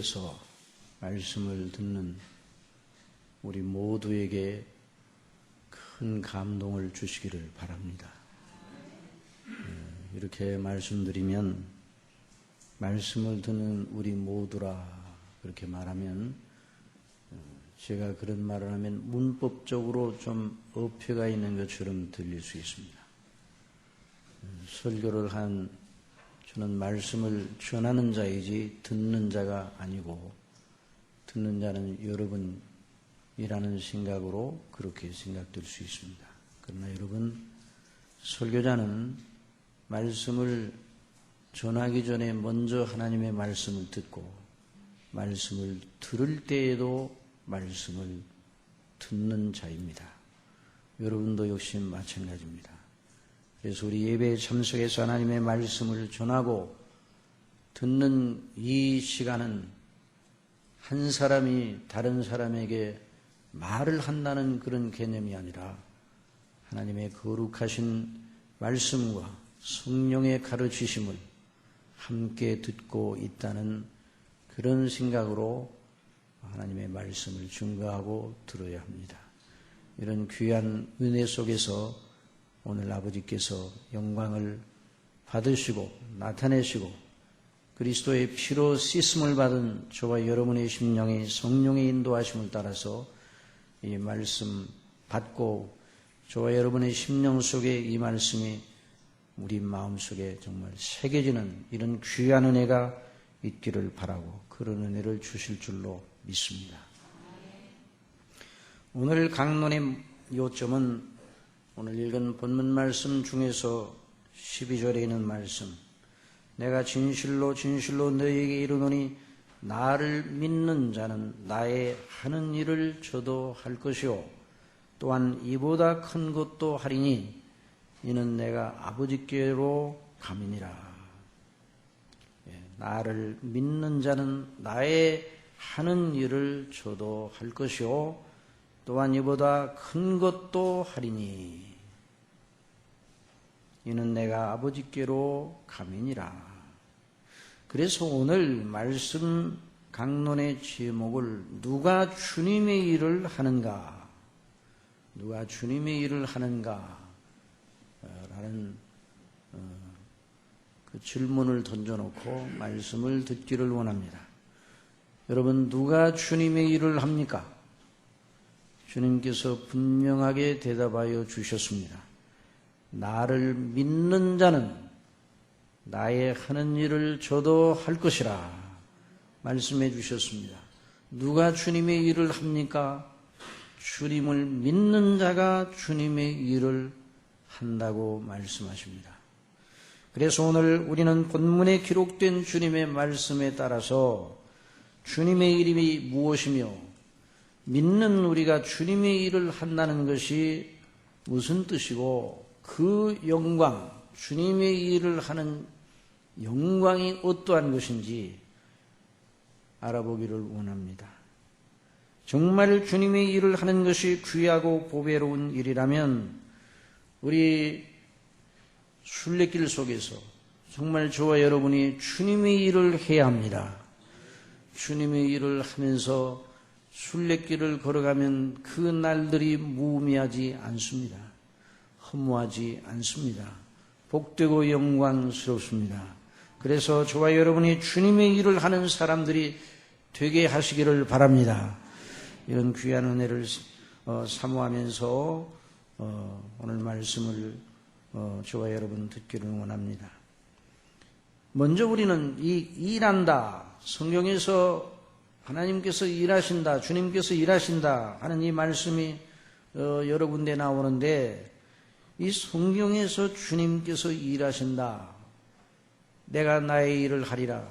하나님께서 말씀을 듣는 우리 모두에게 큰 감동을 주시기를 바랍니다. 이렇게 말씀드리면 말씀을 듣는 우리 모두라 그렇게 말하면 제가 그런 말을 하면 문법적으로 좀 어폐가 있는 것처럼 들릴 수 있습니다. 설교를 한 저는 말씀을 전하는 자이지 듣는 자가 아니고 듣는 자는 여러분이라는 생각으로 그렇게 생각될 수 있습니다. 그러나 여러분, 설교자는 말씀을 전하기 전에 먼저 하나님의 말씀을 듣고 말씀을 들을 때에도 말씀을 듣는 자입니다. 여러분도 역시 마찬가지입니다. 그래서 우리 예배에 참석해서 하나님의 말씀을 전하고 듣는 이 시간은 한 사람이 다른 사람에게 말을 한다는 그런 개념이 아니라 하나님의 거룩하신 말씀과 성령의 가르치심을 함께 듣고 있다는 그런 생각으로 하나님의 말씀을 증거하고 들어야 합니다. 이런 귀한 은혜 속에서 오늘 아버지께서 영광을 받으시고 나타내시고 그리스도의 피로 씻음을 받은 저와 여러분의 심령이 성령의 인도하심을 따라서 이 말씀 받고 저와 여러분의 심령 속에 이 말씀이 우리 마음속에 정말 새겨지는 이런 귀한 은혜가 있기를 바라고 그런 은혜를 주실 줄로 믿습니다. 오늘 강론의 요점은 오늘 읽은 본문 말씀 중에서 12절에 있는 말씀, 내가 진실로 진실로 너희에게 이르노니 나를 믿는 자는 나의 하는 일을 저도 할 것이요 또한 이보다 큰 것도 하리니 이는 내가 아버지께로 감이니라. 나를 믿는 자는 나의 하는 일을 저도 할 것이요 또한 이보다 큰 것도 하리니 이는 내가 아버지께로 감이니라. 그래서 오늘 말씀 강론의 제목을 누가 주님의 일을 하는가? 누가 주님의 일을 하는가? 라는 그 질문을 던져놓고 말씀을 듣기를 원합니다. 여러분, 누가 주님의 일을 합니까? 주님께서 분명하게 대답하여 주셨습니다. 나를 믿는 자는 나의 하는 일을 저도 할 것이라 말씀해 주셨습니다. 누가 주님의 일을 합니까? 주님을 믿는 자가 주님의 일을 한다고 말씀하십니다. 그래서 오늘 우리는 본문에 기록된 주님의 말씀에 따라서 주님의 이름이 무엇이며 믿는 우리가 주님의 일을 한다는 것이 무슨 뜻이고 그 영광, 주님의 일을 하는 영광이 어떠한 것인지 알아보기를 원합니다. 정말 주님의 일을 하는 것이 귀하고 보배로운 일이라면 우리 순례길 속에서 정말 저와 여러분이 주님의 일을 해야 합니다. 주님의 일을 하면서 순례길을 걸어가면 그 날들이 무의미하지 않습니다. 허무하지 않습니다. 복되고 영광스럽습니다. 그래서 저와 여러분이 주님의 일을 하는 사람들이 되게 하시기를 바랍니다. 이런 귀한 은혜를 사모하면서 오늘 말씀을 저와 여러분 듣기를 원합니다. 먼저 우리는 이 일한다, 성경에서 하나님께서 일하신다, 주님께서 일하신다 하는 이 말씀이 여러 군데 나오는데 이 성경에서 주님께서 일하신다, 내가 나의 일을 하리라,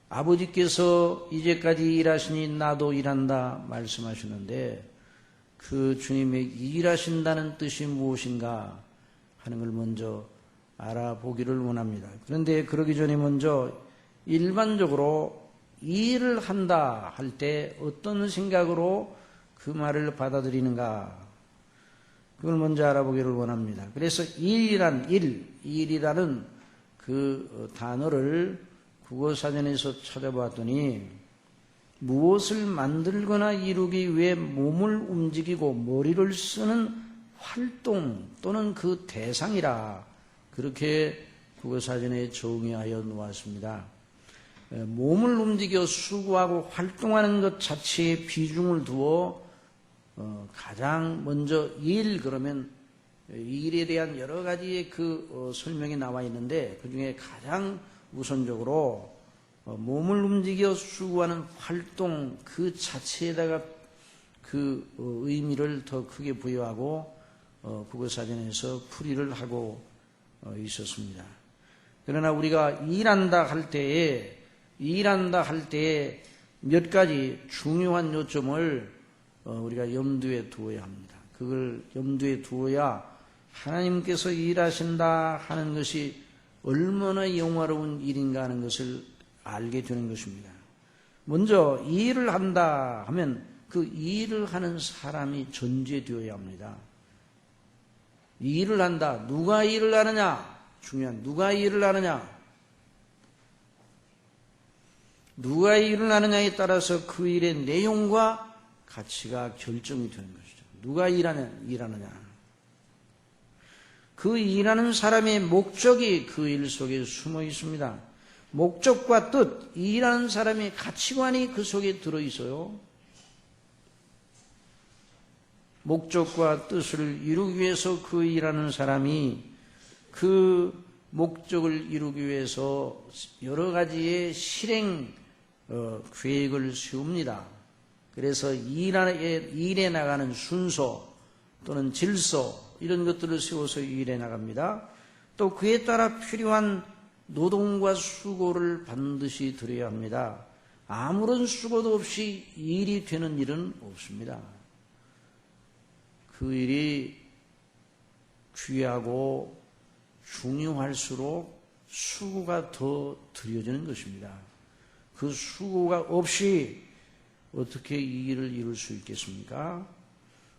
아버지께서 이제까지 일하시니 나도 일한다 말씀하시는데 그 주님의 일하신다는 뜻이 무엇인가 하는 걸 먼저 알아보기를 원합니다. 그런데 그러기 전에 먼저 일반적으로 일을 한다 할 때 어떤 생각으로 그 말을 받아들이는가, 그걸 먼저 알아보기를 원합니다. 그래서 일이라는 그 단어를 국어사전에서 찾아봤더니 무엇을 만들거나 이루기 위해 몸을 움직이고 머리를 쓰는 활동 또는 그 대상이라 그렇게 국어사전에 정의하여 놓았습니다. 몸을 움직여 수고하고 활동하는 것 자체에 비중을 두어 가장 먼저 일 그러면 일에 대한 여러 가지의 설명이 나와 있는데 그 중에 가장 우선적으로 몸을 움직여 수고하는 활동 그 자체에다가 그 의미를 더 크게 부여하고 국어사전에서 풀이를 하고 있었습니다. 그러나 우리가 일한다 할 때에 몇 가지 중요한 요점을 우리가 염두에 두어야 합니다. 그걸 염두에 두어야 하나님께서 일하신다 하는 것이 얼마나 영화로운 일인가 하는 것을 알게 되는 것입니다. 먼저 일을 한다 하면 그 일을 하는 사람이 전제되어야 합니다. 일을 한다. 누가 일을 하느냐? 중요한 누가 일을 하느냐? 누가 일을 하느냐에 따라서 그 일의 내용과 가치가 결정이 되는 것이죠. 누가 일하느냐. 그 일하는 사람의 목적이 그 일 속에 숨어 있습니다. 목적과 뜻, 일하는 사람의 가치관이 그 속에 들어있어요. 목적과 뜻을 이루기 위해서 그 일하는 사람이 그 목적을 이루기 위해서 여러 가지의 실행 계획을 세웁니다. 그래서 일에 나가는 순서 또는 질서 이런 것들을 세워서 일에 나갑니다. 또 그에 따라 필요한 노동과 수고를 반드시 들여야 합니다. 아무런 수고도 없이 일이 되는 일은 없습니다. 그 일이 귀하고 중요할수록 수고가 더 들여지는 것입니다. 그 수고가 없이 어떻게 이 일을 이룰 수 있겠습니까?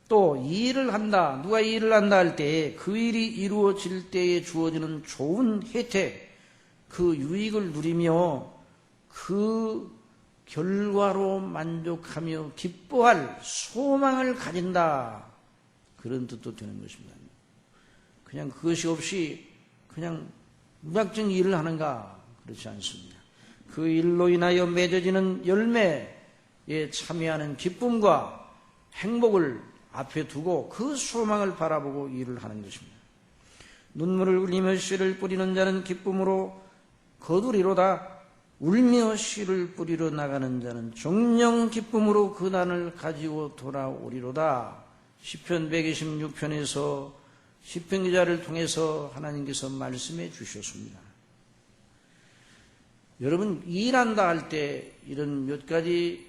또 이 일을 한다. 누가 이 일을 한다 할 때 그 일이 이루어질 때에 주어지는 좋은 혜택, 그 유익을 누리며 그 결과로 만족하며 기뻐할 소망을 가진다. 그런 뜻도 되는 것입니다. 그냥 그것이 없이 그냥 무작정 일을 하는가? 그렇지 않습니다. 그 일로 인하여 맺어지는 열매에 참여하는 기쁨과 행복을 앞에 두고 그 소망을 바라보고 일을 하는 것입니다. 눈물을 흘리며 씨를 뿌리는 자는 기쁨으로 거두리로다. 울며 씨를 뿌리러 나가는 자는 정령 기쁨으로 그 난을 가지고 돌아오리로다. 시편 126편에서 시편 기자를 통해서 하나님께서 말씀해 주셨습니다. 여러분 일한다 할 때 이런 몇 가지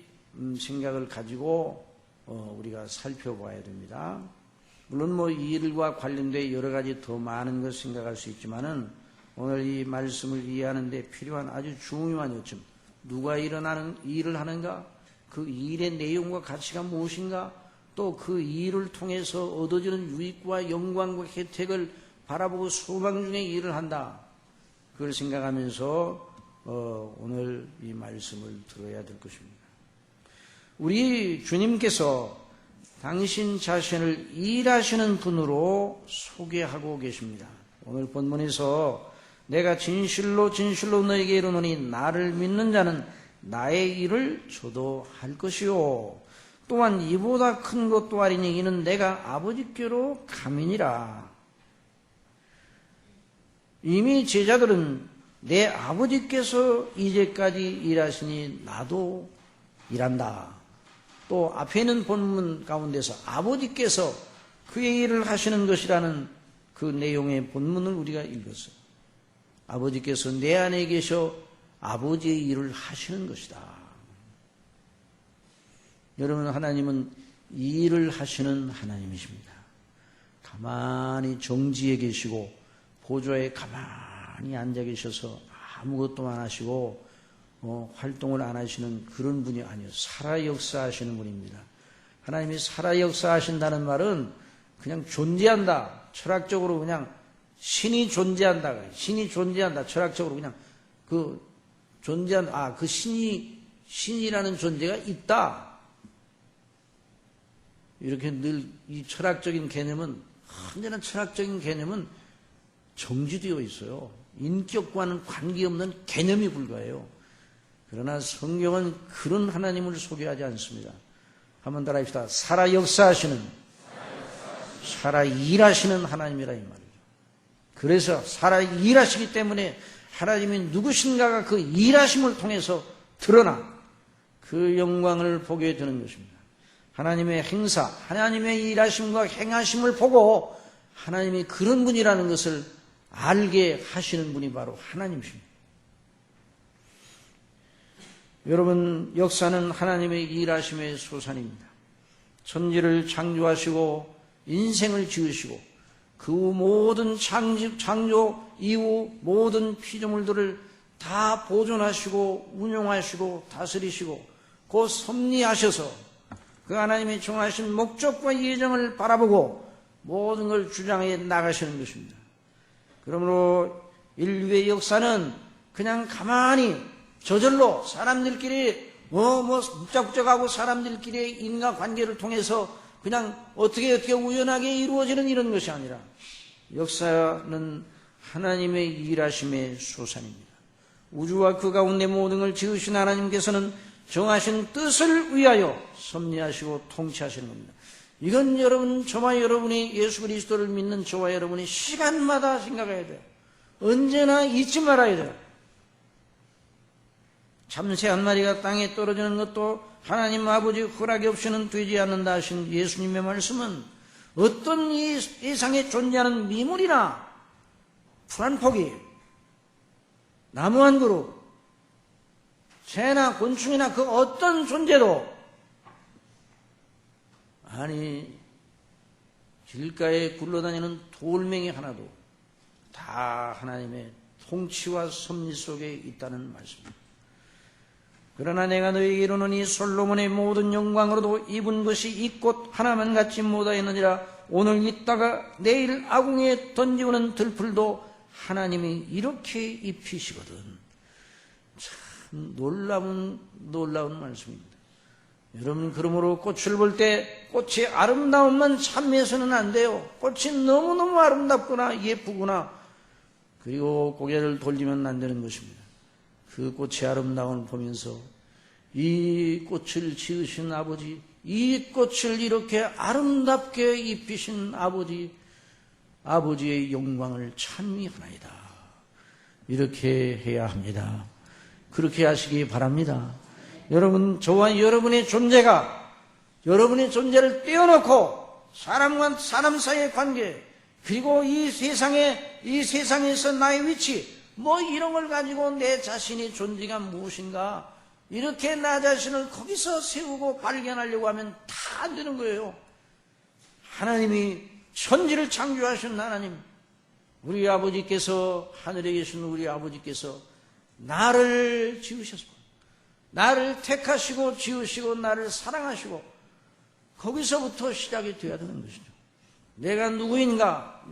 생각을 가지고 우리가 살펴봐야 됩니다. 물론 이 일과 관련된 여러 가지 더 많은 것 생각할 수 있지만은 오늘 이 말씀을 이해하는 데 필요한 아주 중요한 요점. 누가 일을 하는가? 그 일의 내용과 가치가 무엇인가? 또 그 일을 통해서 얻어지는 유익과 영광과 혜택을 바라보고 소망 중에 일을 한다. 그걸 생각하면서 오늘 이 말씀을 들어야 될 것입니다. 우리 주님께서 당신 자신을 일하시는 분으로 소개하고 계십니다. 오늘 본문에서 내가 진실로 너에게 이르노니 나를 믿는 자는 나의 일을 저도 할 것이요 또한 이보다 큰 것도 아니니 이는 내가 아버지께로 감이니라. 이미 제자들은 내 아버지께서 이제까지 일하시니 나도 일한다. 또 앞에 있는 본문 가운데서 아버지께서 그의 일을 하시는 것이라는 그 내용의 본문을 우리가 읽었어요. 아버지께서 내 안에 계셔 아버지의 일을 하시는 것이다. 여러분, 하나님은 이 일을 하시는 하나님이십니다. 가만히 정지해 계시고 보좌에 가만히 앉아 계셔서 아무것도 안 하시고 활동을 안 하시는 그런 분이 아니에요. 살아 역사하시는 분입니다. 하나님이 살아 역사하신다는 말은 그냥 존재한다. 철학적으로 그냥 신이 존재한다. 철학적으로 그냥 그 신이 신이라는 존재가 있다. 이렇게 늘 이 철학적인 개념은, 언제나 철학적인 개념은 정지되어 있어요. 인격과는 관계없는 개념이 불과해요. 그러나 성경은 그런 하나님을 소개하지 않습니다. 한번 따라 합시다. 살아 역사하시는, 살아 일하시는 하나님이라 이 말이죠. 그래서 살아 일하시기 때문에 하나님이 누구신가가 그 일하심을 통해서 드러나 그 영광을 보게 되는 것입니다. 하나님의 행사, 하나님의 일하심과 행하심을 보고 하나님이 그런 분이라는 것을 알게 하시는 분이 바로 하나님이십니다. 여러분, 역사는 하나님의 일하심의 소산입니다. 천지를 창조하시고 인생을 지으시고 그 모든 창조 이후 모든 피조물들을 다 보존하시고 운용하시고 다스리시고 그 섭리하셔서 그 하나님의 정하신 목적과 예정을 바라보고 모든 걸 주장해 나가시는 것입니다. 그러므로 인류의 역사는 그냥 가만히 저절로 사람들끼리 묵적묵적하고 사람들끼리의 인과관계를 통해서 그냥 어떻게 우연하게 이루어지는 이런 것이 아니라 역사는 하나님의 일하심의 소산입니다. 우주와 그 가운데 모든 걸 지으신 하나님께서는 정하신 뜻을 위하여 섭리하시고 통치하시는 겁니다. 이건 여러분, 저와 여러분이 예수 그리스도를 믿는 저와 여러분이 시간마다 생각해야 돼요. 언제나 잊지 말아야 돼요. 참새 한 마리가 땅에 떨어지는 것도 하나님 아버지 허락이 없이는 되지 않는다 하신 예수님의 말씀은 어떤 이 세상에 존재하는 미물이나 풀 한 포기, 나무 한 그루, 새나 곤충이나 그 어떤 존재도, 아니 길가에 굴러다니는 돌멩이 하나도 다 하나님의 통치와 섭리 속에 있다는 말씀입니다. 그러나 내가 너희에게 이르노니 솔로몬의 모든 영광으로도 입은 것이 이 꽃 하나만 같지 못하였느니라. 오늘 있다가 내일 아궁이에 던지우는 들풀도 하나님이 이렇게 입히시거든. 참 놀라운 말씀입니다. 여러분, 그러므로 꽃을 볼 때 꽃의 아름다움만 참여해서는 안 돼요. 꽃이 너무너무 아름답거나 예쁘구나 그리고 고개를 돌리면 안 되는 것입니다. 그 꽃의 아름다움을 보면서 이 꽃을 지으신 아버지, 이 꽃을 이렇게 아름답게 입히신 아버지의 영광을 찬미하나이다. 이렇게 해야 합니다. 그렇게 하시기 바랍니다. 여러분, 저와 여러분의 존재가, 여러분의 존재를 떼어놓고 사람과 사람 사이의 관계, 그리고 이 세상에서 나의 위치, 이런 걸 가지고 내 자신의 존재가 무엇인가, 이렇게 나 자신을 거기서 세우고 발견하려고 하면 다 안 되는 거예요. 하나님이 천지를 창조하신 하나님, 우리 아버지께서, 하늘에 계신 우리 아버지께서 나를 지으셨습니다. 나를 택하시고 지으시고 나를 사랑하시고 거기서부터 시작이 되어야 되는 것이죠. 내가 누구인가?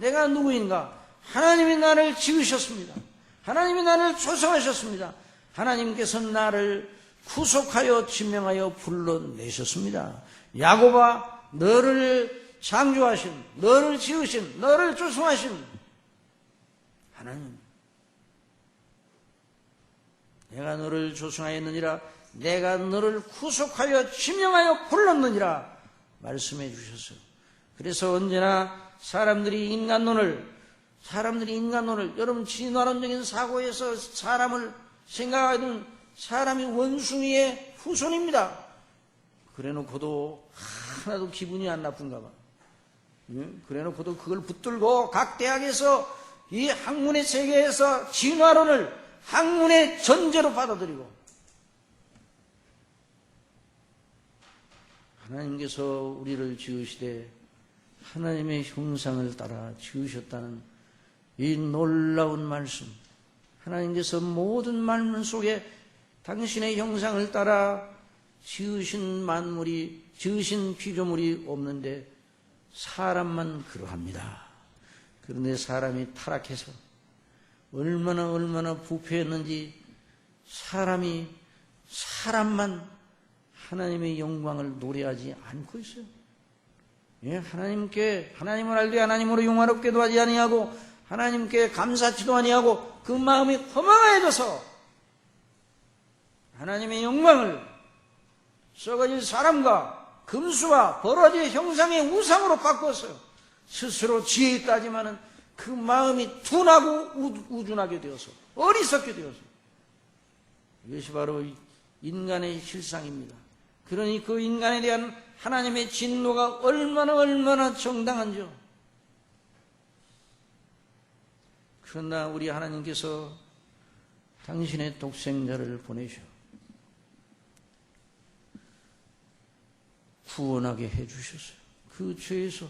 하나님이 나를 지으셨습니다. 하나님이 나를 조성하셨습니다. 하나님께서 나를 구속하여 지명하여 불러내셨습니다. 야곱아, 너를 창조하신, 너를 지으신, 너를 조성하신 하나님, 내가 너를 조성하였느니라, 내가 너를 구속하여 지명하여 불렀느니라 말씀해 주셨어요. 그래서 언제나 사람들이 인간론을 여러분, 진화론적인 사고에서 사람을 생각하는 사람이 원숭이의 후손입니다. 그래놓고도 하나도 기분이 안 나쁜가 봐. 그래놓고도 그걸 붙들고 각 대학에서 이 학문의 세계에서 진화론을 학문의 전제로 받아들이고, 하나님께서 우리를 지으시되 하나님의 형상을 따라 지으셨다는 이 놀라운 말씀, 하나님께서 모든 만물 속에 당신의 형상을 따라 지으신 피조물이 없는데 사람만 그러합니다. 그런데 사람이 타락해서 얼마나 부패했는지 사람이 사람만 하나님의 영광을 노래하지 않고 있어요. 예, 하나님을 알되 하나님으로 영화롭게도 하지 아니하고 하나님께 감사치도 아니하고 그 마음이 허망해져서 하나님의 영광을 썩어질 사람과 금수와 버러지의 형상의 우상으로 바꿨어요. 스스로 지혜 있다지만은 그 마음이 둔하고 우둔하게 되어서 어리석게 되어서 이것이 바로 인간의 실상입니다. 그러니 그 인간에 대한 하나님의 진노가 얼마나 정당한지요. 그러나 우리 하나님께서 당신의 독생자를 보내셔 구원하게 해주셨어요. 그 죄에서.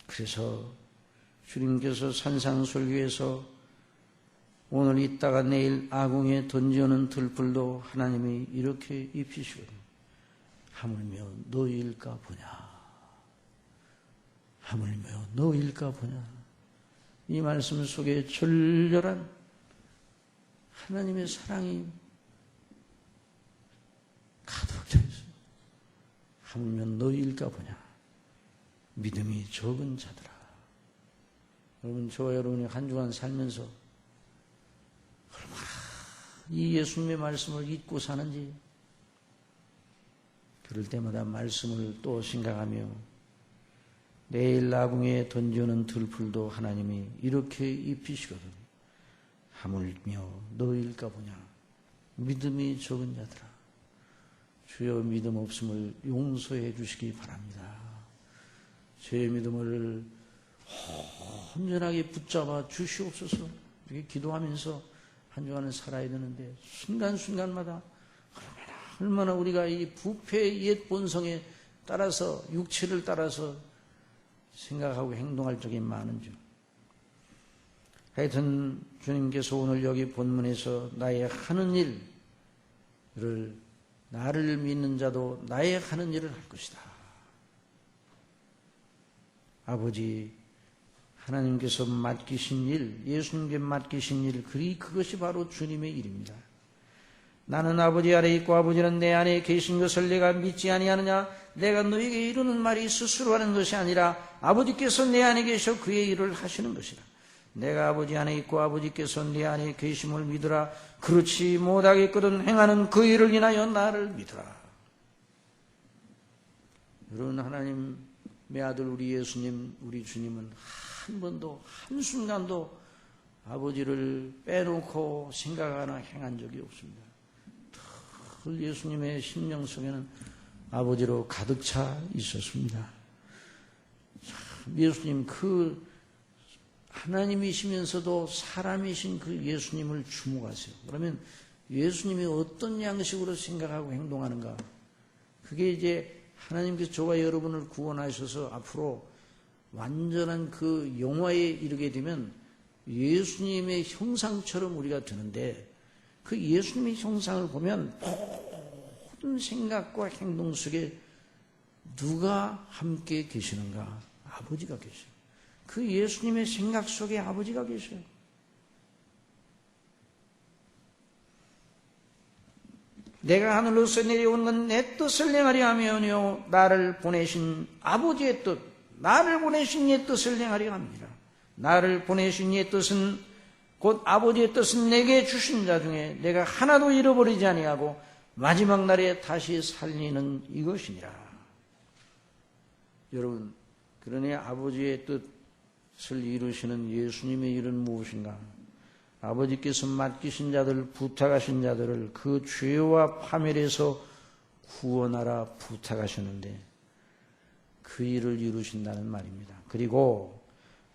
그래서 주님께서 산상설교에서 오늘 있다가 내일 아궁이에 던져놓은 들불도 하나님이 이렇게 입히시거든요. 하물며 너희일까 보냐. 하물며 너희일까 보냐. 이 말씀 속에 절절한 하나님의 사랑이 가득 차 있어요. 하물며 너희일까 보냐. 믿음이 적은 자들아. 여러분, 저와 여러분이 한 주간 살면서 얼마나 이 예수님의 말씀을 잊고 사는지 그럴 때마다 말씀을 또 생각하며 내일 나궁에 던져놓은 들풀도 하나님이 이렇게 입히시거든. 하물며 너희일까 보냐. 믿음이 적은 자들아. 주여 믿음 없음을 용서해 주시기 바랍니다. 제 믿음을 온전하게 붙잡아 주시옵소서. 이렇게 기도하면서 한 주간을 살아야 되는데 순간순간마다 얼마나 우리가 이 부패의 옛 본성에 따라서 육체를 따라서 생각하고 행동할 적이 많은지. 하여튼 주님께서 오늘 여기 본문에서 나의 하는 일을 나를 믿는 자도 나의 하는 일을 할 것이다. 아버지 하나님께서 맡기신 일, 예수님께 맡기신 일, 그것이 바로 주님의 일입니다. 나는 아버지 아래 있고 아버지는 내 안에 계신 것을 내가 믿지 아니하느냐. 내가 너에게 이루는 말이 스스로 하는 것이 아니라 아버지께서 내 안에 계셔 그의 일을 하시는 것이라. 내가 아버지 안에 있고 아버지께서 내 안에 계심을 믿으라. 그렇지 못하겠거든 행하는 그 일을 인하여 나를 믿으라. 여러분, 하나님의 아들 우리 예수님, 우리 주님은 한 번도 한순간도 아버지를 빼놓고 생각하거나 행한 적이 없습니다. 늘 예수님의 심령 속에는 아버지로 가득 차 있었습니다. 예수님, 그 하나님이시면서도 사람이신 그 예수님을 주목하세요. 그러면 예수님이 어떤 양식으로 생각하고 행동하는가? 그게 이제 하나님께서 저와 여러분을 구원하셔서 앞으로 완전한 그 영화에 이르게 되면 예수님의 형상처럼 우리가 되는데, 그 예수님의 형상을 보면 모든 생각과 행동 속에 누가 함께 계시는가? 아버지가 계셔요. 그 예수님의 생각 속에 아버지가 계셔요. 내가 하늘로서 내려온 건 내 뜻을 행하려 하며요. 나를 보내신 아버지의 뜻, 나를 보내신 예 뜻을 행하려 합니다. 나를 보내신 예 뜻은 곧 아버지의 뜻은 내게 주신 자 중에 내가 하나도 잃어버리지 아니하고 마지막 날에 다시 살리는 이것이니라. 여러분, 그러니 아버지의 뜻을 이루시는 예수님의 일은 무엇인가? 아버지께서 맡기신 자들, 부탁하신 자들을 그 죄와 파멸에서 구원하라 부탁하셨는데 그 일을 이루신다는 말입니다. 그리고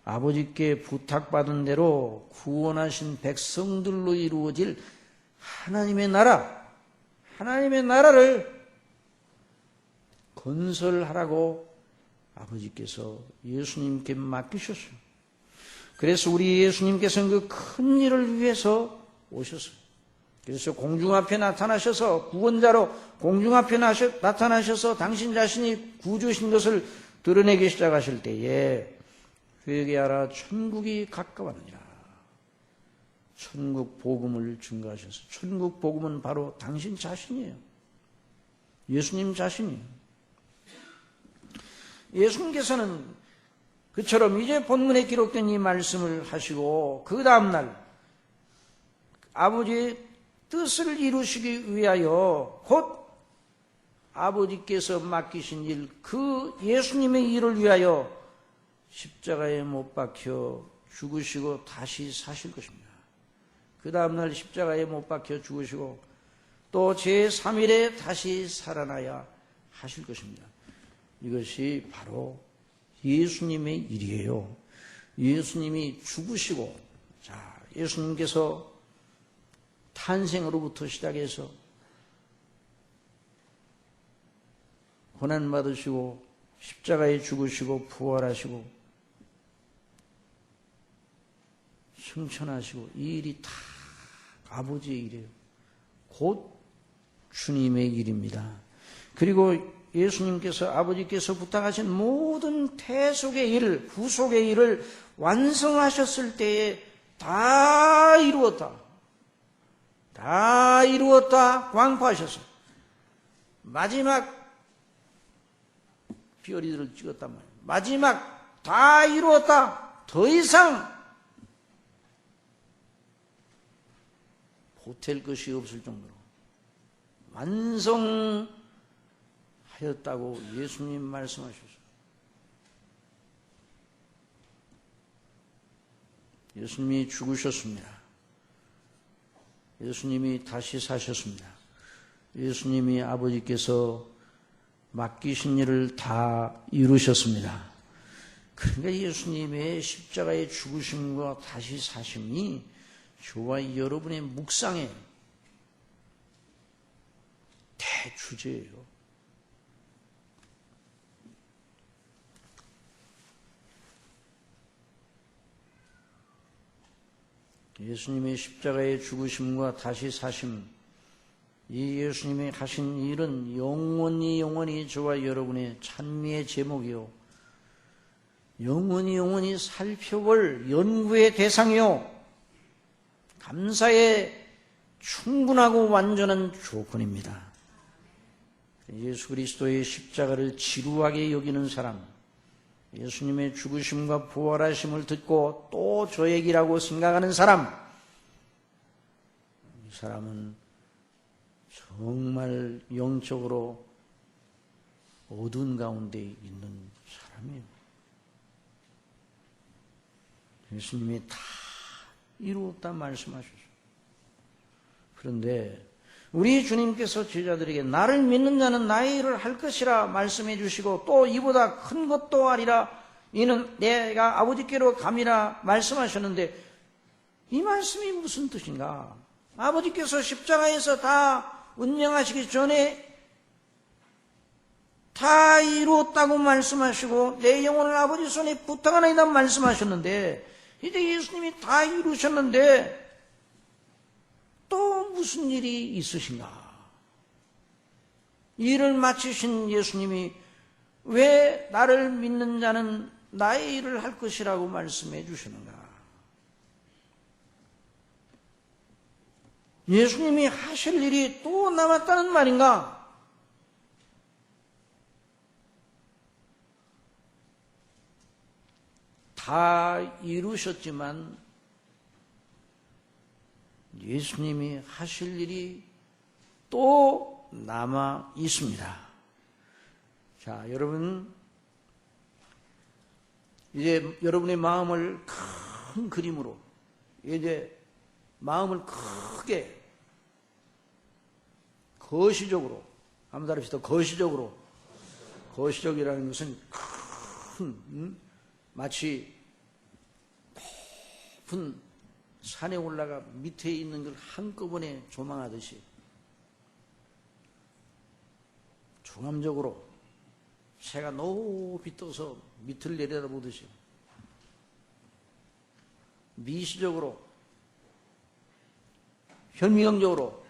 아버지께 부탁받은 대로 구원하신 백성들로 이루어질 하나님의 나라, 하나님의 나라를 건설하라고 아버지께서 예수님께 맡기셨어요. 그래서 우리 예수님께서는 그 큰 일을 위해서 오셨어요. 그래서 공중 앞에 나타나셔서 구원자로 공중 앞에 나타나셔서 당신 자신이 구주신 것을 드러내기 시작하실 때에 회개하라 천국이 가까웠느니라. 천국 복음을 증거하셔서, 천국 복음은 바로 당신 자신이에요. 예수님 자신이에요. 예수님께서는 그처럼 이제 본문에 기록된 이 말씀을 하시고 그 다음날 아버지의 뜻을 이루시기 위하여 곧 아버지께서 맡기신 일, 그 예수님의 일을 위하여 십자가에 못 박혀 죽으시고 다시 사실 것입니다. 그 다음날 십자가에 못 박혀 죽으시고 또 제3일에 다시 살아나야 하실 것입니다. 이것이 바로 예수님의 일이에요. 예수님이 죽으시고, 자, 예수님께서 탄생으로부터 시작해서 고난받으시고 십자가에 죽으시고 부활하시고 승천하시고 이 일이 다 아버지의 일이에요. 곧 주님의 일입니다. 그리고 예수님께서 아버지께서 부탁하신 모든 태속의 일, 후속의 일을 완성하셨을 때에 다 이루었다. 다 이루었다 광포하셨어요. 마지막 뼈리들을 찍었단 말이에요. 마지막 다 이루었다. 더 이상 보탤 것이 없을 정도로 완성하였다고 예수님 말씀하셨어요. 예수님이 죽으셨습니다. 예수님이 다시 사셨습니다. 예수님이 아버지께서 맡기신 일을 다 이루셨습니다. 그러니까 예수님의 십자가의 죽으심과 다시 사심이 저와 여러분의 묵상의 대주제예요. 예수님의 십자가의 죽으심과 다시 사심, 이 예수님이 하신 일은 영원히 저와 여러분의 찬미의 제목이요, 영원히 살펴볼 연구의 대상이요, 감사의 충분하고 완전한 조건입니다. 예수 그리스도의 십자가를 지루하게 여기는 사람, 예수님의 죽으심과 부활하심을 듣고 또 저 얘기라고 생각하는 사람, 이 사람은 정말 영적으로 어두운 가운데 있는 사람이에요. 예수님이 다 이루었다 말씀하셨어요. 그런데 우리 주님께서 제자들에게 나를 믿는 자는 나의 일을 할 것이라 말씀해 주시고 또 이보다 큰 것도 하리라, 이는 내가 아버지께로 감이라 말씀하셨는데 이 말씀이 무슨 뜻인가? 아버지께서 십자가에서 다 운명하시기 전에 다 이루었다고 말씀하시고 내 영혼을 아버지 손에 부탁하나이다 말씀하셨는데 이제 예수님이 다 이루셨는데 또 무슨 일이 있으신가? 일을 마치신 예수님이 왜 나를 믿는 자는 나의 일을 할 것이라고 말씀해 주시는가? 예수님이 하실 일이 또 남았다는 말인가? 다 이루셨지만 예수님이 하실 일이 또 남아 있습니다. 자, 여러분, 이제 여러분의 마음을 큰 그림으로, 이제 마음을 크게 거시적으로, 한번 다릅시다. 거시적이라는 것은 큰, 마치 높은 산에 올라가 밑에 있는 걸 한꺼번에 조망하듯이 종합적으로 새가 높이 떠서 밑을 내려다보듯이 미시적으로 현미경적으로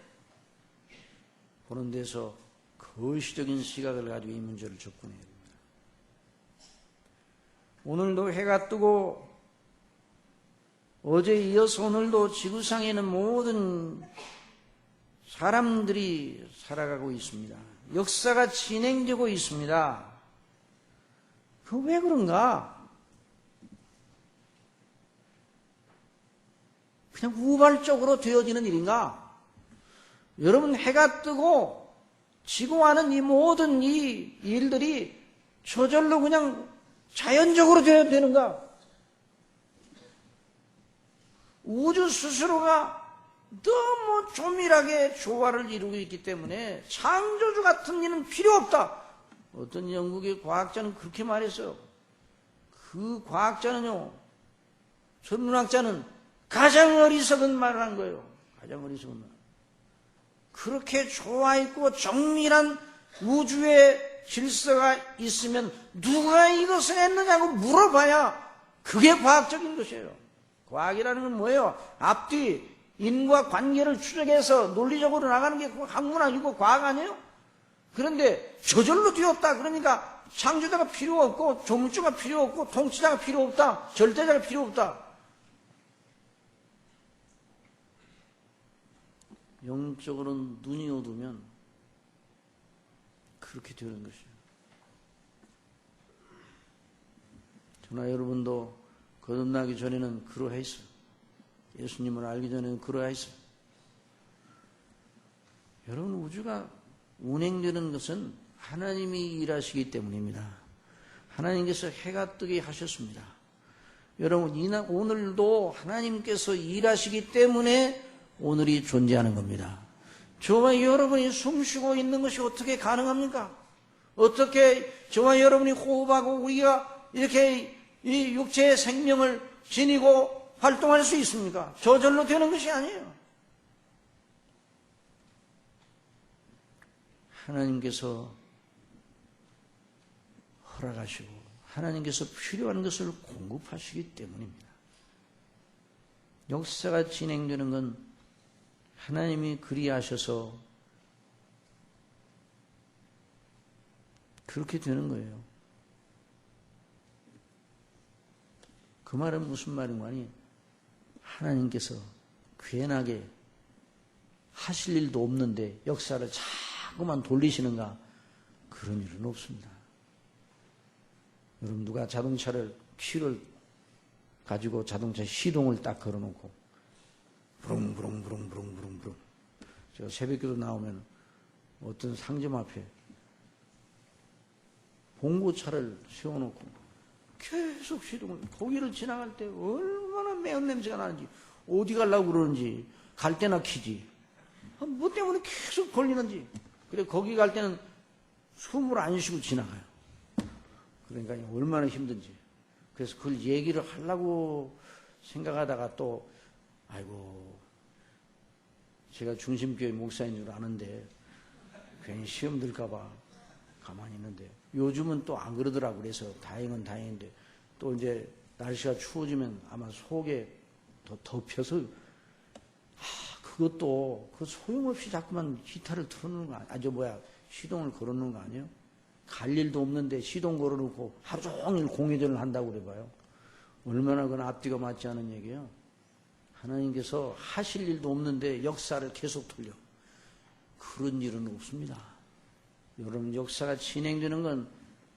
보는 데서 거시적인 시각을 가지고 이 문제를 접근해야 됩니다. 오늘도 해가 뜨고 어제 이어서 오늘도 지구상에는 모든 사람들이 살아가고 있습니다. 역사가 진행되고 있습니다. 그 왜 그런가? 그냥 우발적으로 되어지는 일인가? 여러분, 해가 뜨고 지구와는 이 모든 이 일들이 저절로 그냥 자연적으로 되어야 되는가? 우주 스스로가 너무 조밀하게 조화를 이루고 있기 때문에 창조주 같은 일은 필요 없다. 어떤 영국의 과학자는 그렇게 말했어요. 그 과학자는요, 천문학자는 가장 어리석은 말을 한 거예요. 가장 어리석은 말. 그렇게 좋아있고 정밀한 우주의 질서가 있으면 누가 이것을 했느냐고 물어봐야 그게 과학적인 것이에요. 과학이라는 건 뭐예요? 앞뒤 인과 관계를 추적해서 논리적으로 나가는 게 학문학이고 과학 아니에요? 그런데 저절로 되었다. 그러니까 창조자가 필요 없고 조물주가 필요 없고 통치자가 필요 없다. 절대자가 필요 없다. 영적으로는 눈이 어두면 그렇게 되는 것이에요. 저나 여러분도 거듭나기 전에는 그러했어요. 예수님을 알기 전에는 그러했어요. 여러분, 우주가 운행되는 것은 하나님이 일하시기 때문입니다. 하나님께서 해가 뜨게 하셨습니다. 여러분, 오늘도 하나님께서 일하시기 때문에 오늘이 존재하는 겁니다. 저와 여러분이 숨쉬고 있는 것이 어떻게 가능합니까? 어떻게 저와 여러분이 호흡하고 우리가 이렇게 이 육체의 생명을 지니고 활동할 수 있습니까? 저절로 되는 것이 아니에요. 하나님께서 허락하시고 하나님께서 필요한 것을 공급하시기 때문입니다. 역사가 진행되는 건 하나님이 그리하셔서 그렇게 되는 거예요. 그 말은 무슨 말인가 하니 하나님께서 괜하게 하실 일도 없는데 역사를 자꾸만 돌리시는가? 그런 일은 없습니다. 여러분, 누가 자동차를 키를 가지고 자동차 시동을 딱 걸어놓고 부릉부릉부릉부릉부릉 제가 새벽기도 나오면 어떤 상점 앞에 봉고차를 세워놓고 계속 시동을, 거기를 지나갈 때 얼마나 매운 냄새가 나는지, 어디 가려고 그러는지, 갈 때나 키지, 뭐 때문에 계속 걸리는지. 그래, 거기 갈 때는 숨을 안 쉬고 지나가요. 그러니까 얼마나 힘든지. 그래서 그걸 얘기를 하려고 생각하다가 또 아이고, 제가 중심교회 목사인 줄 아는데 괜히 시험 들까봐 가만히 있는데, 요즘은 또 안 그러더라고. 그래서 다행은 다행인데, 또 이제 날씨가 추워지면 아마 속에 더 덮여서, 그것도 그 소용없이 자꾸만 기타를 틀어놓는 거 아니야? 시동을 걸어놓는 거 아니에요? 갈 일도 없는데 시동 걸어놓고 하루 종일 공회전을 한다고 그래봐요. 얼마나 그건 앞뒤가 맞지 않은 얘기예요. 하나님께서 하실 일도 없는데 역사를 계속 돌려. 그런 일은 없습니다. 여러분, 역사가 진행되는 건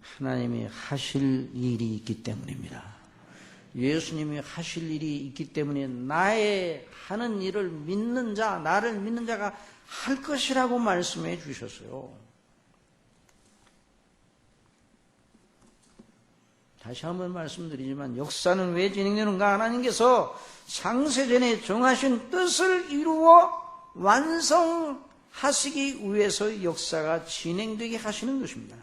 하나님이 하실 일이 있기 때문입니다. 예수님이 하실 일이 있기 때문에 나의 하는 일을 믿는 자, 나를 믿는 자가 할 것이라고 말씀해 주셨어요. 다시 한번 말씀드리지만 역사는 왜 진행되는가? 하나님께서 창세전에 정하신 뜻을 이루어 완성하시기 위해서 역사가 진행되게 하시는 것입니다.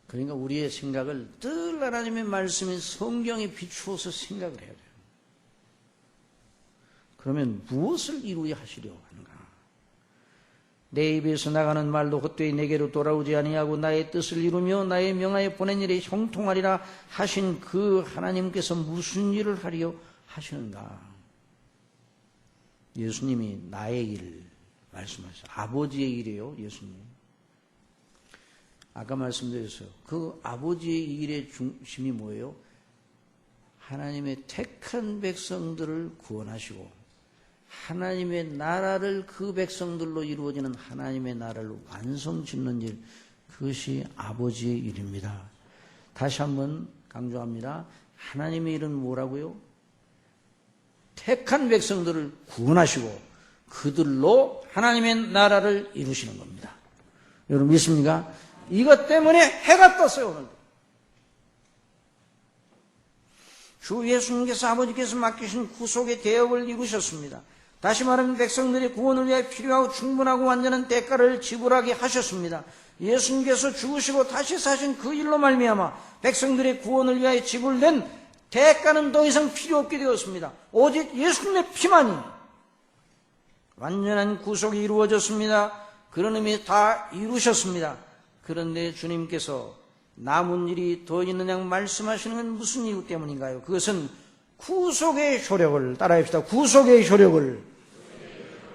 그러니까 우리의 생각을 늘 하나님의 말씀인 성경에 비추어서 생각을 해야 돼요. 그러면 무엇을 이루어야 하시려 하는가? 내 입에서 나가는 말도 헛되이 내게로 돌아오지 아니하고 나의 뜻을 이루며 나의 명하여 보낸 일에 형통하리라 하신 그 하나님께서 무슨 일을 하려 하시는가? 예수님이 나의 일 말씀하셨어요. 아버지의 일이에요, 예수님. 아까 말씀드렸어요. 그 아버지의 일의 중심이 뭐예요? 하나님의 택한 백성들을 구원하시고 하나님의 나라를 그 백성들로 이루어지는 하나님의 나라를 완성짓는 일, 그것이 아버지의 일입니다. 다시 한번 강조합니다. 하나님의 일은 뭐라고요? 택한 백성들을 구원하시고 그들로 하나님의 나라를 이루시는 겁니다. 여러분 믿습니까? 이것 때문에 해가 떴어요. 오늘도. 주 예수님께서 아버지께서 맡기신 구속의 대업을 이루셨습니다. 다시 말하면 백성들의 구원을 위해 필요하고 충분하고 완전한 대가를 지불하게 하셨습니다. 예수님께서 죽으시고 다시 사신 그 일로 말미암아 백성들의 구원을 위하여 지불된 대가는 더 이상 필요 없게 되었습니다. 오직 예수님의 피만이 완전한 구속이 이루어졌습니다. 그런 의미 다 이루셨습니다. 그런데 주님께서 남은 일이 더 있느냐 말씀하시는 건 무슨 이유 때문인가요? 그것은 구속의 효력을, 따라합시다. 구속의 효력을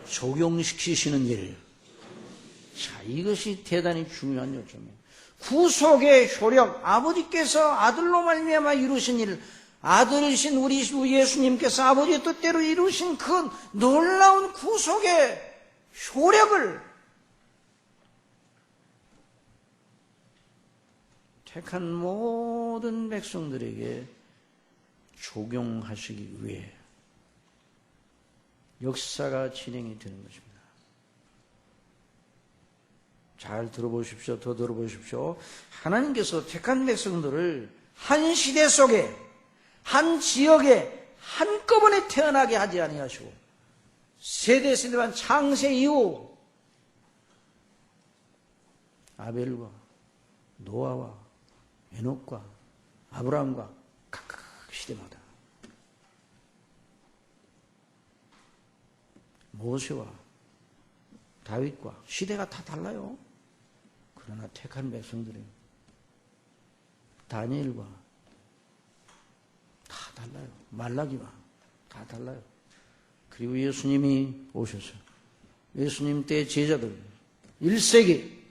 적용시키시는 일. 자, 이것이 대단히 중요한 요점이에요. 구속의 효력, 아버지께서 아들로 말미암아 이루신 일, 아들이신 우리 예수님께서 아버지의 뜻대로 이루신 그 놀라운 구속의 효력을 택한 모든 백성들에게 적용하시기 위해 역사가 진행이 되는 것입니다. 잘 들어보십시오. 더 들어보십시오. 하나님께서 택한 백성들을 한 시대 속에, 한 지역에 한꺼번에 태어나게 하지 아니하시고 세대만 창세 이후 아벨과 노아와 에녹과 아브라함과 각각 시대마다 모세와 다윗과 시대가 다 달라요. 그러나 택한 백성들이 다니엘과 다 달라요. 말라기와 다 달라요. 그리고 예수님이 오셔서 예수님 때 제자들 1세기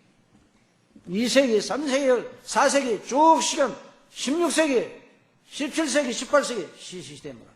2세기, 3세기, 4세기 쭉 시간 16세기, 17세기, 18세기 시대입니다.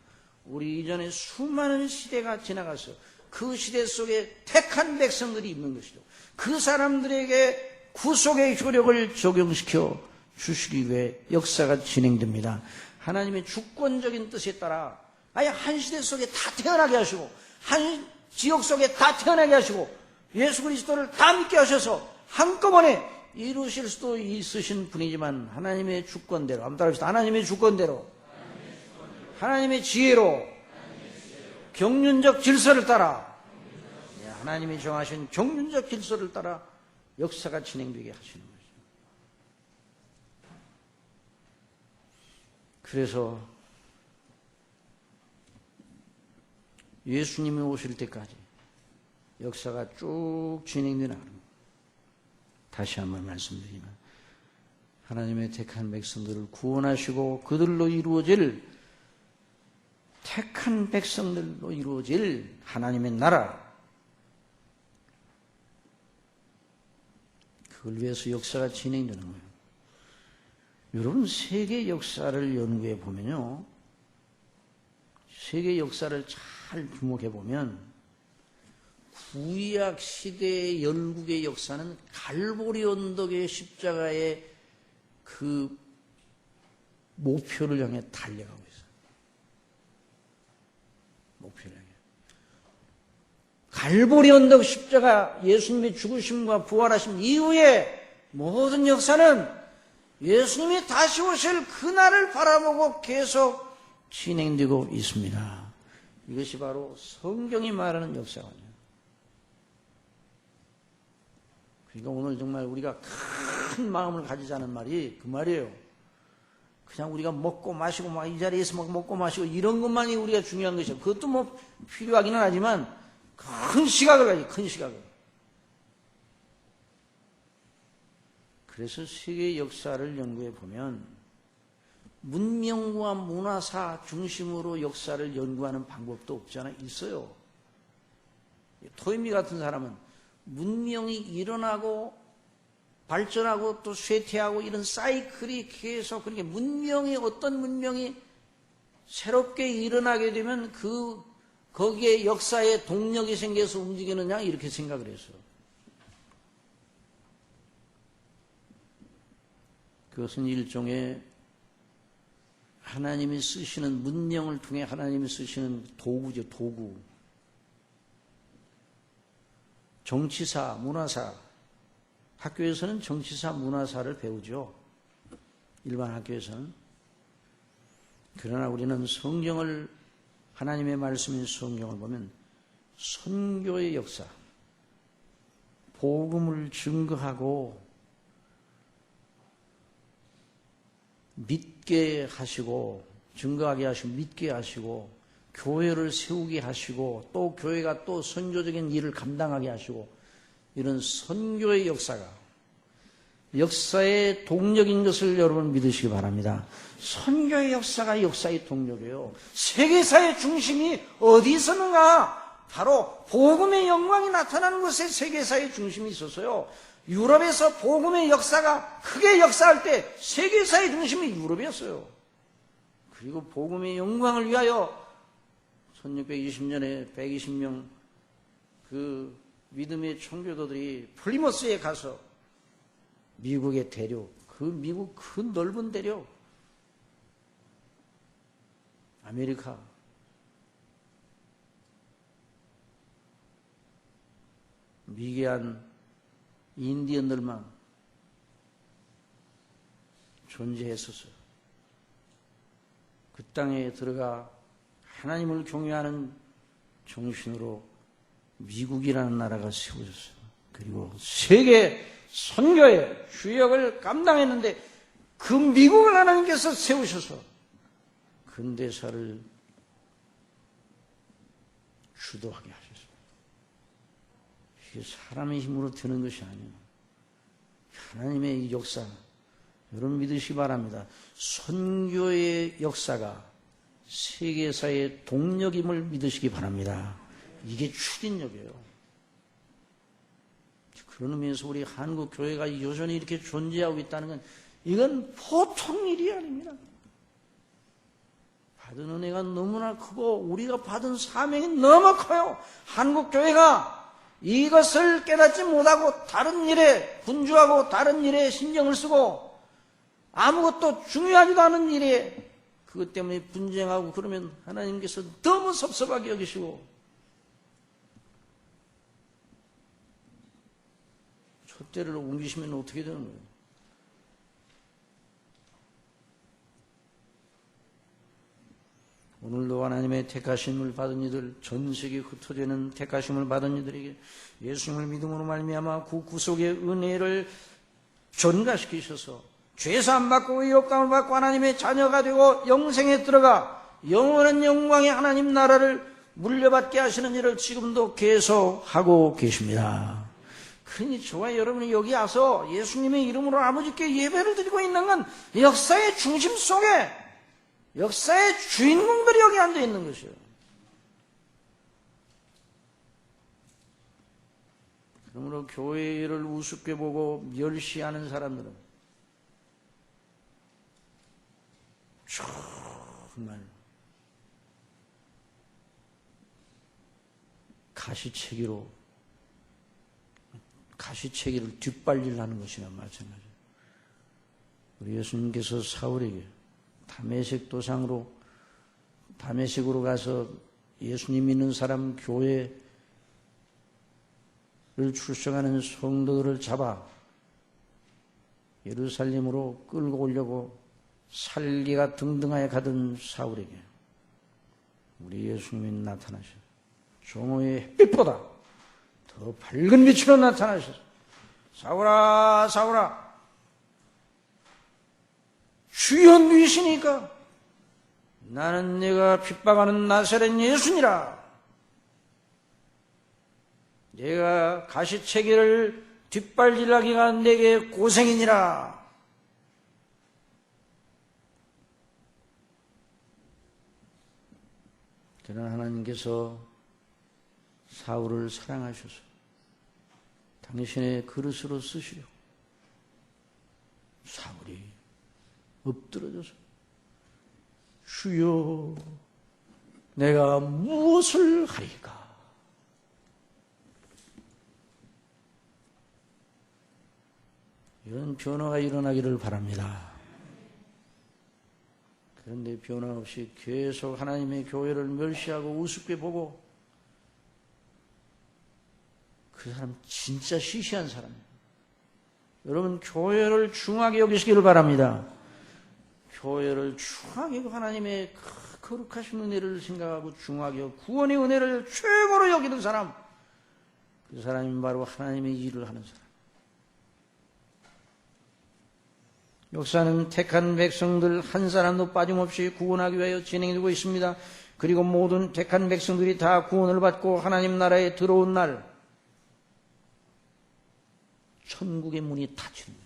우리 이전에 수많은 시대가 지나가서 그 시대 속에 택한 백성들이 있는 것이죠. 그 사람들에게 구속의 효력을 적용시켜 주시기 위해 역사가 진행됩니다. 하나님의 주권적인 뜻에 따라 아예 한 시대 속에 다 태어나게 하시고 한 지역 속에 다 태어나게 하시고 예수 그리스도를 다 믿게 하셔서 한꺼번에 이루실 수도 있으신 분이지만 하나님의 주권대로, 한번 따라합시다. 하나님의 주권대로, 하나님의 지혜로, 경륜적 질서를 따라, 하나님이 정하신 경륜적 질서를 따라 역사가 진행되게 하시는 거죠. 그래서 예수님이 오실 때까지 역사가 쭉 진행되는 겁니다. 다시 한번 말씀드리면 하나님의 택한 백성들을 구원하시고 그들로 이루어질 택한 백성들로 이루어질 하나님의 나라, 그걸 위해서 역사가 진행되는 거예요. 여러분 세계 역사를 연구해 보면요, 세계 역사를 잘 주목해 보면 구약 시대의 열국의 역사는 갈보리 언덕의 십자가의 그 목표를 향해 달려가고 있어요. 목표를 향해. 갈보리 언덕 십자가, 예수님의 죽으심과 부활하심 이후에 모든 역사는 예수님이 다시 오실 그날을 바라보고 계속 진행되고 있습니다. 이것이 바로 성경이 말하는 역사거든요. 그러니까 오늘 정말 우리가 큰 마음을 가지자는 말이 그 말이에요. 그냥 우리가 먹고 마시고 막 이 자리에서 막 먹고 마시고 이런 것만이 우리가 중요한 것이죠. 그것도 뭐 필요하기는 하지만 큰 시각을 가지, 큰 시각을. 그래서 세계 역사를 연구해 보면 문명과 문화사 중심으로 역사를 연구하는 방법도 없잖아요. 있어요. 토요미 같은 사람은 문명이 일어나고 발전하고 또 쇠퇴하고 이런 사이클이 계속, 그러니까 문명이, 어떤 문명이 새롭게 일어나게 되면 거기에 역사에 동력이 생겨서 움직이느냐, 이렇게 생각을 했어요. 그것은 일종의 하나님이 쓰시는, 문명을 통해 하나님이 쓰시는 도구죠, 도구. 정치사, 문화사. 학교에서는 정치사, 문화사를 배우죠. 일반 학교에서는. 그러나 우리는 성경을, 하나님의 말씀인 성경을 보면 선교의 역사, 복음을 증거하고 믿게 하시고, 증거하게 하시고 믿게 하시고, 교회를 세우게 하시고, 또 교회가 또 선교적인 일을 감당하게 하시고, 이런 선교의 역사가 역사의 동력인 것을 여러분 믿으시기 바랍니다. 선교의 역사가 역사의 동력이에요. 세계사의 중심이 어디 있었는가? 바로 복음의 영광이 나타나는 곳에 세계사의 중심이 있었어요. 유럽에서 복음의 역사가 크게 역사할 때 세계사의 중심이 유럽이었어요. 그리고 복음의 영광을 위하여 1620년에 120명 그 믿음의 청교도들이 플리머스에 가서 미국의 대륙, 그 미국 그 넓은 대륙, 아메리카, 미개한 인디언들만 존재했었어요. 그 땅에 들어가 하나님을 경외하는 정신으로 미국이라는 나라가 세워졌어요. 그리고 세계 선교의 주역을 감당했는데 그 미국을 하나님께서 세우셔서 근대사를 주도하게 하셨어요. 이게 사람의 힘으로 되는 것이 아니에요. 하나님의 역사, 여러분 믿으시기 바랍니다. 선교의 역사가 세계사의 동력임을 믿으시기 바랍니다. 이게 추진력이에요. 그런 의미에서 우리 한국 교회가 여전히 이렇게 존재하고 있다는 건 이건 보통 일이 아닙니다. 받은 은혜가 너무나 크고 우리가 받은 사명이 너무 커요. 한국 교회가 이것을 깨닫지 못하고 다른 일에 분주하고 다른 일에 신경을 쓰고 아무것도 중요하지도 않은 일에 그것 때문에 분쟁하고 그러면 하나님께서 너무 섭섭하게 여기시고 촛대를 옮기시면 어떻게 되는 거예요? 오늘도 하나님의 택하심을 받은 이들, 전 세계에 흩어져 있는 택하심을 받은 이들에게 예수님을 믿음으로 말미암아 그 구속의 은혜를 전가시키셔서 죄사함 받고 의롭다함을 받고 하나님의 자녀가 되고 영생에 들어가 영원한 영광의 하나님 나라를 물려받게 하시는 일을 지금도 계속하고 계십니다. 그러니 저와 여러분이 여기 와서 예수님의 이름으로 아버지께 예배를 드리고 있는 건 역사의 중심 속에 역사의 주인공들이 여기 앉아 있는 것이에요. 그러므로 교회를 우습게 보고 멸시하는 사람들은 정말 가시채기를 뒷발질 하는 것이나 마찬가지예요. 우리 예수님께서 사울에게 다메섹 도상으로 다메섹으로 가서 예수님 믿는 사람 교회를 출석하는 성도들을 잡아 예루살렘으로 끌고 오려고 살기가 등등하여 가던 사울에게 우리 예수님이 나타나셔서 정오의 햇빛보다 더 밝은 빛으로 나타나셔서 사울아 사울아 주여 누이시니까 나는 네가 핍박하는 나사렛 예수니라. 내가 가시채기를 뒷발질하기가 내게 고생이니라. 그러나 하나님께서 사울을 사랑하셔서 당신의 그릇으로 쓰시려 사울이 엎드러져서 주여 내가 무엇을 하리까? 이런 변화가 일어나기를 바랍니다. 그런데 변화 없이 계속 하나님의 교회를 멸시하고 우습게 보고 그 사람 진짜 시시한 사람이에요. 여러분 교회를 중하게 여기시기를 바랍니다. 교회를 중하게 하나님의 거룩하신 은혜를 생각하고 중하게 구원의 은혜를 최고로 여기는 사람, 그 사람이 바로 하나님의 일을 하는 사람. 역사는 택한 백성들 한 사람도 빠짐없이 구원하기 위하여 진행되고 있습니다. 그리고 모든 택한 백성들이 다 구원을 받고 하나님 나라에 들어온 날 천국의 문이 닫힙니다.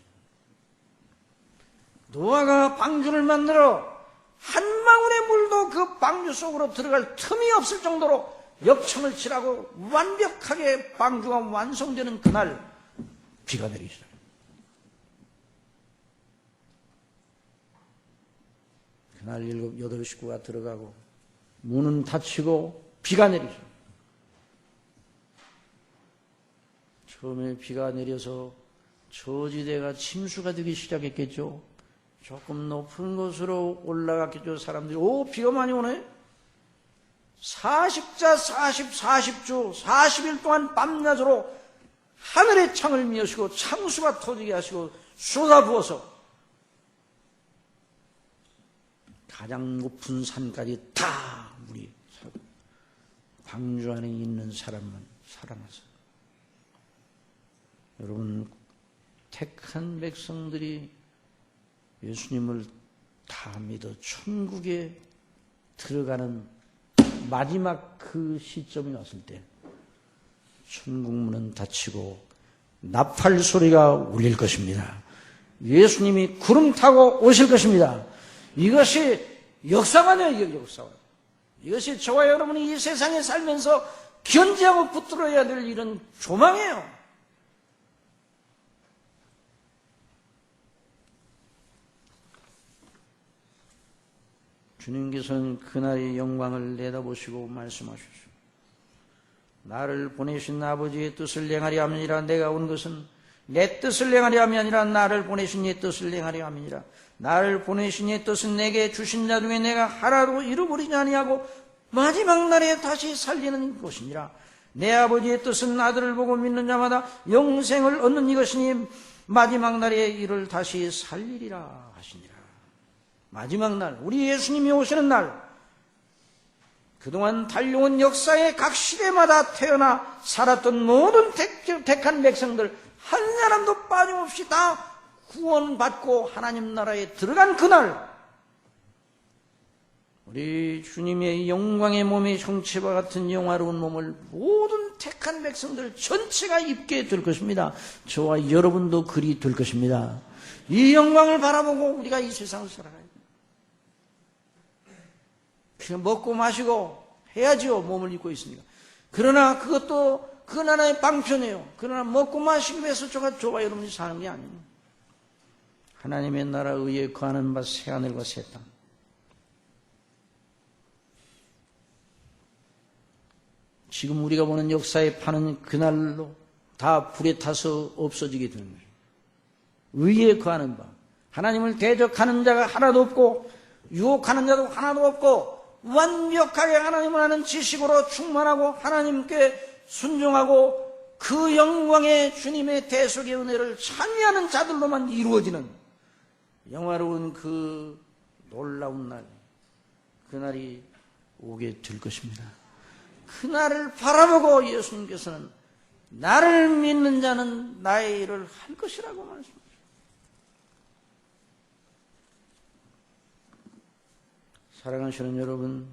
노아가 방주를 만들어 한 방울의 물도 그 방주 속으로 들어갈 틈이 없을 정도로 역청을 칠하고 완벽하게 방주가 완성되는 그날 비가 내리기 시작합니다. 그날 7, 8 식구가 들어가고 문은 닫히고 비가 내리죠. 처음에 비가 내려서 저지대가 침수가 되기 시작했겠죠. 조금 높은 곳으로 올라갔겠죠. 사람들이 비가 많이 오네. 40자 40주 40일 동안 밤낮으로 하늘의 창을 미우시고 창수가 터지게 하시고 쏟아부어서 가장 높은 산까지 다 물이 차고 방주 안에 있는 사람만 살아나서. 여러분 택한 백성들이 예수님을 다 믿어 천국에 들어가는 마지막 그 시점이 왔을 때 천국 문은 닫히고 나팔 소리가 울릴 것입니다. 예수님이 구름 타고 오실 것입니다. 이것이 역사가 아니에요. 역사가. 이것이 저와 여러분이 이 세상에 살면서 견지하고 붙들어야 될 일은 조망이에요. 주님께서는 그날의 영광을 내다보시고 말씀하셨습니다. 나를 보내신 아버지의 뜻을 행하려 함이니라. 내가 온 것은 내 뜻을 행하려 함이 아니라 나를 보내신 이의 뜻을 행하려 함이니라. 나를 보내신 이의 뜻은 내게 주신 자 중에 내가 하나도 잃어버리지 아니하고 마지막 날에 다시 살리는 것이니라. 내 아버지의 뜻은 아들을 보고 믿는 자마다 영생을 얻는 이것이니 마지막 날에 이를 다시 살리리라 하시니라. 마지막 날, 우리 예수님이 오시는 날, 그동안 달려온 역사의 각 시대마다 태어나 살았던 모든 택한 백성들 한 사람도 빠짐없이 다 구원받고 하나님 나라에 들어간 그날, 우리 주님의 영광의 몸의 형체와 같은 영화로운 몸을 모든 택한 백성들 전체가 입게 될 것입니다. 저와 여러분도 그리 될 것입니다. 이 영광을 바라보고 우리가 이 세상을 살아가야 됩니다. 그냥 먹고 마시고 해야지요. 몸을 입고 있으니까. 그러나 그것도 그건 하나의 방편이에요. 그러나 먹고 마시기 위해서 저와 여러분이 사는 게 아니에요. 하나님의 나라 의에 거하는 바 새하늘과 새 땅. 지금 우리가 보는 역사의 판은 그날로 다 불에 타서 없어지게 되는 거예요. 의에 거하는 바. 하나님을 대적하는 자가 하나도 없고 유혹하는 자도 하나도 없고 완벽하게 하나님을 아는 지식으로 충만하고 하나님께 순종하고 그 영광의 주님의 대속의 은혜를 찬미하는 자들로만 이루어지는 영화로운 그 놀라운 날, 그날이 오게 될 것입니다. 그날을 바라보고 예수님께서는 나를 믿는 자는 나의 일을 할 것이라고 말씀하십니다. 사랑하시는 여러분,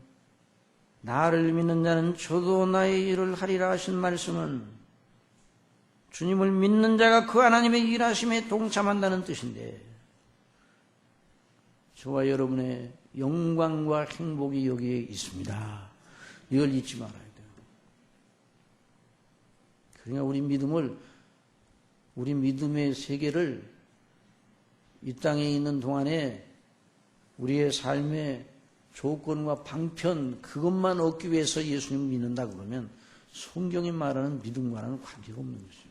나를 믿는 자는 저도 나의 일을 하리라 하신 말씀은 주님을 믿는 자가 그 하나님의 일하심에 동참한다는 뜻인데, 저와 여러분의 영광과 행복이 여기에 있습니다. 이걸 잊지 말아야 돼요. 그러니까 우리 믿음의 세계를 이 땅에 있는 동안에 우리의 삶의 조건과 방편 그것만 얻기 위해서 예수님을 믿는다 그러면 성경이 말하는 믿음과는 관계가 없는 것이죠.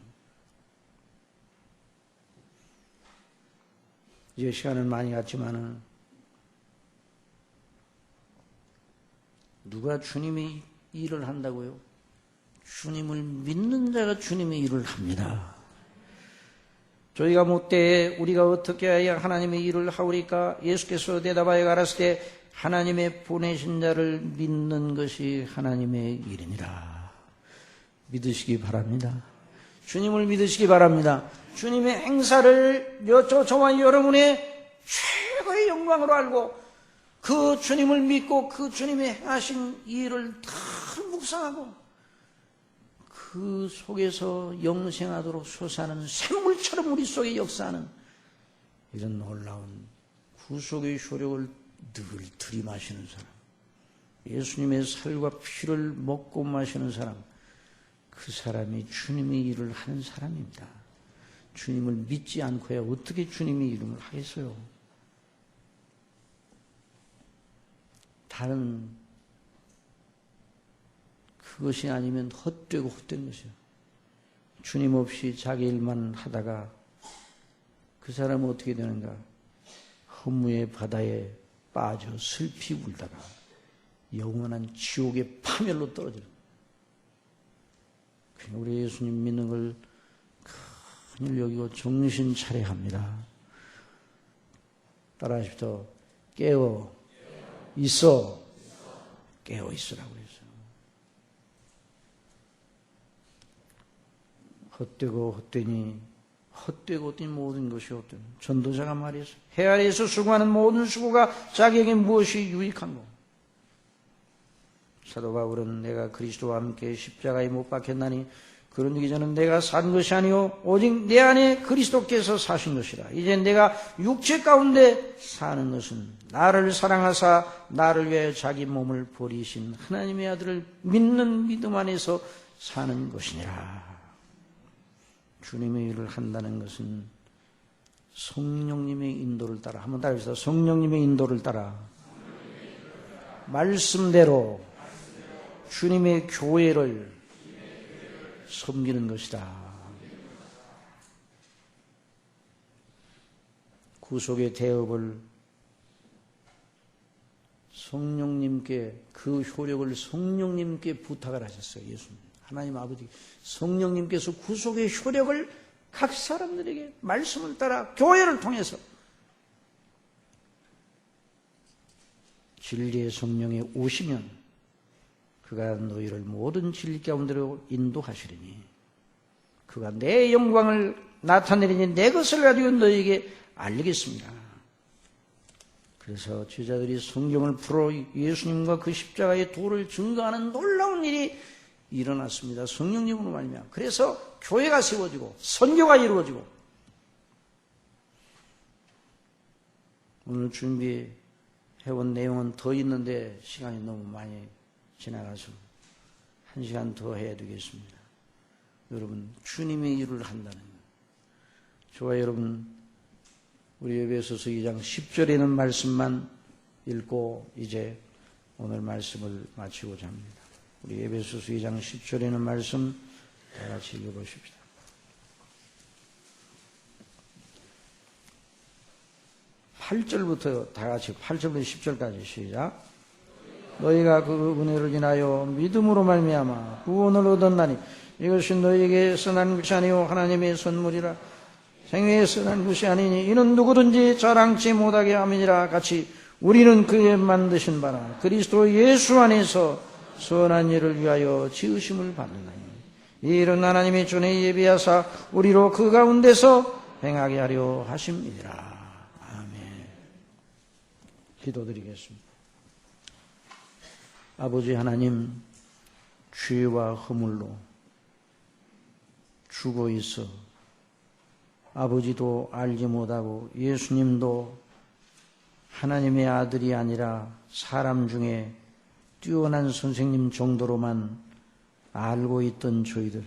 이제 시간은 많이 갔지만은 누가 주님의 일을 한다고요? 주님을 믿는 자가 주님의 일을 합니다. 저희가 못돼 우리가 어떻게 해야 하나님의 일을 하오리까? 예수께서 대답하여 가라사대 때 하나님의 보내신 자를 믿는 것이 하나님의 일이니라. 믿으시기 바랍니다. 주님을 믿으시기 바랍니다. 주님의 행사를 저와 여러분의 최고의 영광으로 알고 그 주님을 믿고 그 주님의 행하신 일을 다 묵상하고 그 속에서 영생하도록 솟아나는 샘물처럼 우리 속에 역사하는 이런 놀라운 구속의 효력을 늘 들이마시는 사람, 예수님의 살과 피를 먹고 마시는 사람, 그 사람이 주님의 일을 하는 사람입니다. 주님을 믿지 않고야 어떻게 주님의 이름을 하겠어요? 다른 그것이 아니면 헛되고 헛된 것이요. 주님 없이 자기 일만 하다가 그 사람은 어떻게 되는가? 허무의 바다에 빠져 슬피 울다가 영원한 지옥의 파멸로 떨어지는. 우리 예수님 믿는 걸 큰일 여기고 정신 차려야 합니다. 따라하십시오. 깨어 있어. 깨어 있으라고 그랬어요. 헛되고 헛되니 헛되고 헛된 모든 것이 헛되니 전도자가 말했어요. 해 아래에서 수고하는 모든 수고가 자기에게 무엇이 유익한고? 사도 바울은 내가 그리스도와 함께 십자가에 못 박혔나니 그러기 전은 내가 산 것이 아니요 오직 내 안에 그리스도께서 사신 것이라. 이제 내가 육체 가운데 사는 것은 나를 사랑하사 나를 위하여 자기 몸을 버리신 하나님의 아들을 믿는 믿음 안에서 사는 것이니라. 주님의 일을 한다는 것은 성령님의 인도를 따라, 한번 따라해주세요. 성령님의 인도를 따라 말씀대로 주님의 교회를 섬기는 것이다. 구속의 대업을 성령님께, 그 효력을 성령님께 부탁을 하셨어요. 예수님. 하나님 아버지, 성령님께서 구속의 효력을 각 사람들에게 말씀을 따라 교회를 통해서 진리의 성령이 오시면 그가 너희를 모든 진리 가운데로 인도하시리니 그가 내 영광을 나타내리니 내 것을 가지고 너희에게 알리겠습니다. 그래서 제자들이 성경을 풀어 예수님과 그 십자가의 도를 증거하는 놀라운 일이 일어났습니다. 성령님으로 말미암아. 그래서 교회가 세워지고 선교가 이루어지고. 오늘 준비해온 내용은 더 있는데 시간이 너무 많이 지나가서 1시간 더 해야 되겠습니다. 여러분, 주님의 일을 한다는 것. 저와 여러분, 우리 에베소서 2장 10절에 있는 말씀만 읽고 이제 오늘 말씀을 마치고자 합니다. 우리 에베소서 2장 10절에 있는 말씀 다 같이 읽어보십시다. (8절부터) 다 같이 8절부터 10절까지 시작. 너희가 그 은혜를 인하여 믿음으로 말미암아 구원을 얻었나니 이것이 너희에게서 난 것이 아니요 하나님의 선물이라. 생애에서 난 것이 아니니 이는 누구든지 자랑치 못하게 함이니라. 같이 우리는 그의 만드신 바라 그리스도 예수 안에서 선한 일을 위하여 지으심을 받느니라. 이 일은 하나님이 전에 예비하사 우리로 그 가운데서 행하게 하려 하심이니라. 아멘. 기도드리겠습니다. 아버지 하나님, 죄와 허물로 죽어 있어 아버지도 알지 못하고 예수님도 하나님의 아들이 아니라 사람 중에 뛰어난 선생님 정도로만 알고 있던 저희들,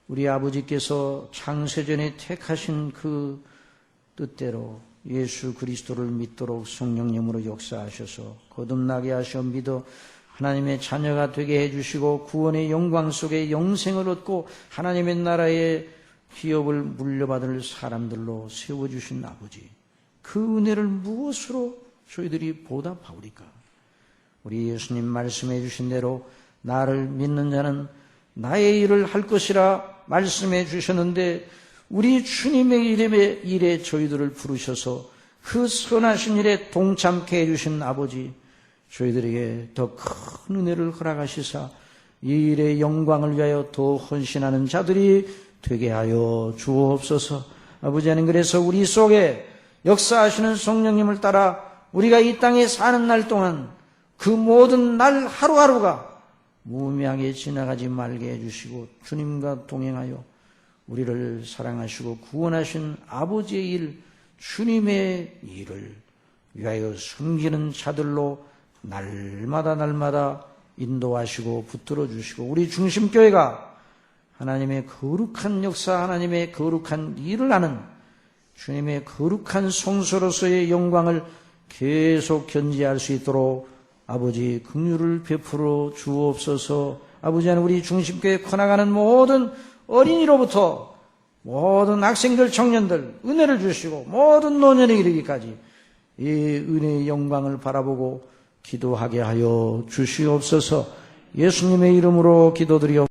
우리 아버지께서 창세전에 택하신 그 뜻대로 예수 그리스도를 믿도록 성령님으로 역사하셔서 거듭나게 하셔 믿어 하나님의 자녀가 되게 해주시고 구원의 영광 속에 영생을 얻고 하나님의 나라의 기업을 물려받을 사람들로 세워주신 아버지, 그 은혜를 무엇으로 저희들이 보답하오리까? 우리 예수님 말씀해 주신 대로 나를 믿는 자는 나의 일을 할 것이라 말씀해 주셨는데, 우리 주님의 일에 저희들을 부르셔서 그 선하신 일에 동참케 해주신 아버지, 저희들에게 더 큰 은혜를 허락하시사 이 일의 영광을 위하여 더 헌신하는 자들이 되게 하여 주옵소서. 아버지 하나님, 그래서 우리 속에 역사하시는 성령님을 따라 우리가 이 땅에 사는 날 동안 그 모든 날 하루하루가 무의미하게 지나가지 말게 해주시고, 주님과 동행하여 우리를 사랑하시고 구원하신 아버지의 일, 주님의 일을 위하여 섬기는 자들로 날마다 인도하시고 붙들어 주시고, 우리 중심교회가 하나님의 거룩한 역사, 하나님의 거룩한 일을 하는 주님의 거룩한 성소로서의 영광을 계속 견지할 수 있도록 아버지 긍휼을 베풀어 주옵소서. 아버지 하나님, 우리 중심교회에 커나가는 모든 어린이로부터 모든 학생들, 청년들 은혜를 주시고 모든 노년에 이르기까지 이 은혜의 영광을 바라보고 기도하게 하여 주시옵소서. 예수님의 이름으로 기도드리옵소서.